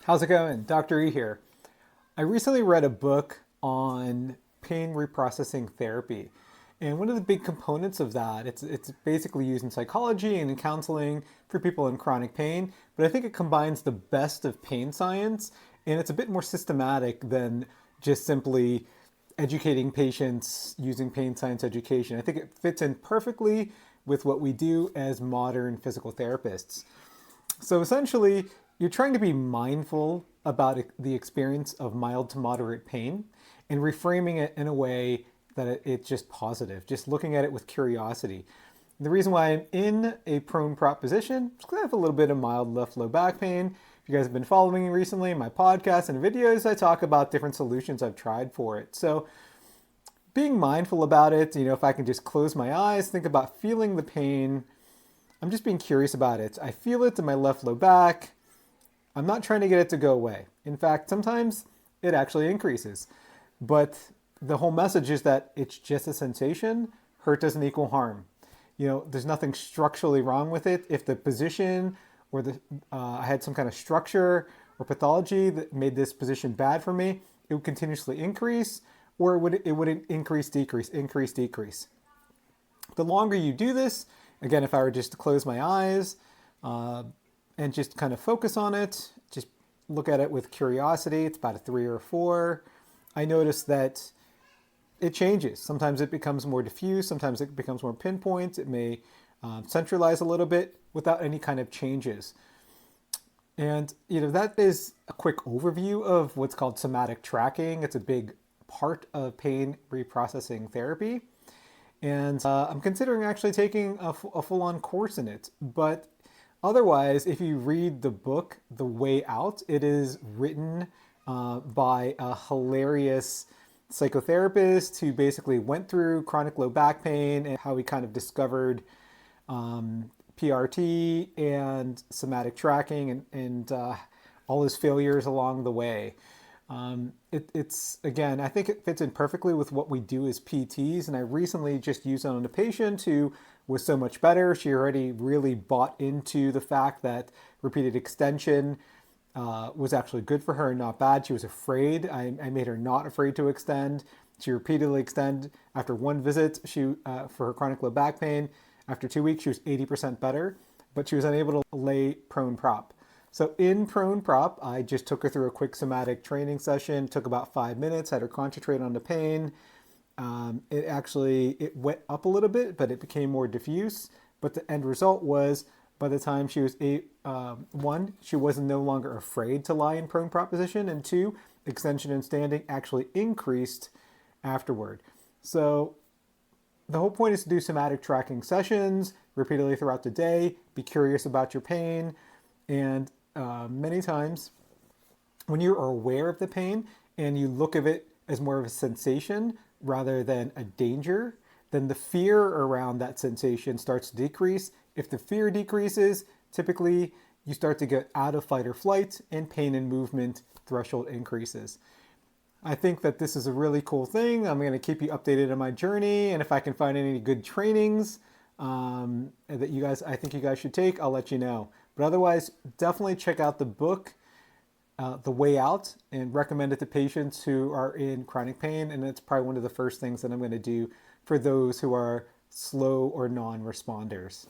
How's it going? Dr. E here. I recently read a book on pain reprocessing therapy. And one of the big components of that, it's basically used in psychology and in counseling for people in chronic pain, but I think it combines the best of pain science and it's a bit more systematic than just simply educating patients using pain science education. I think it fits in perfectly with what we do as modern physical therapists. So essentially, you're trying to be mindful about the experience of mild to moderate pain and reframing it in a way that it's just positive, just looking at it with curiosity. The reason why I'm in a prone prop position is because I have a little bit of mild left low back pain. If you guys have been following me recently in my podcasts and videos, I talk about different solutions I've tried for it. So being mindful about it, if I can just close my eyes, think about feeling the pain. I'm just being curious about it. I feel it in my left low back. I'm not trying to get it to go away. In fact, sometimes it actually increases. But the whole message is that it's just a sensation. Hurt doesn't equal harm. There's nothing structurally wrong with it. If the position or I had some kind of structure or pathology that made this position bad for me, it would continuously increase, or it would increase, decrease, increase, decrease. The longer you do this, again, if I were just to close my eyes and just kind of focus on it, just look at it with curiosity, it's about a 3 or a 4, I notice that it changes. Sometimes it becomes more diffuse, sometimes it becomes more pinpoint, it may centralize a little bit without any kind of changes. And that is a quick overview of what's called somatic tracking. It's a big part of pain reprocessing therapy. And I'm considering actually taking a full-on course in it. But otherwise, if you read the book, The Way Out, it is written by a hilarious psychotherapist who basically went through chronic low back pain and how he kind of discovered PRT and somatic tracking and all his failures along the way. It's again, I think it fits in perfectly with what we do as PTs, and I recently just used it on a patient who was so much better. She already really bought into the fact that repeated extension was actually good for her and not bad. She was afraid. I made her not afraid to extend. She repeatedly extended. After one visit, for her chronic low back pain, after 2 weeks, she was 80% better, but she was unable to lay prone prop. So in prone prop, I just took her through a quick somatic training session, took about 5 minutes, had her concentrate on the pain. It went up a little bit, but it became more diffuse. But the end result was by the time she was one, she was no longer afraid to lie in prone prop position, and two, extension and standing actually increased afterward. So the whole point is to do somatic tracking sessions repeatedly throughout the day, be curious about your pain, and many times when you're aware of the pain and you look at it as more of a sensation rather than a danger, then the fear around that sensation starts to decrease. If the fear decreases, typically you start to get out of fight or flight and pain and movement threshold increases. I think that this is a really cool thing. I'm going to keep you updated on my journey, and if I can find any good trainings that I think you guys should take, I'll let you know. But otherwise, definitely check out the book, The Way Out, and recommend it to patients who are in chronic pain. And it's probably one of the first things that I'm going to do for those who are slow or non-responders.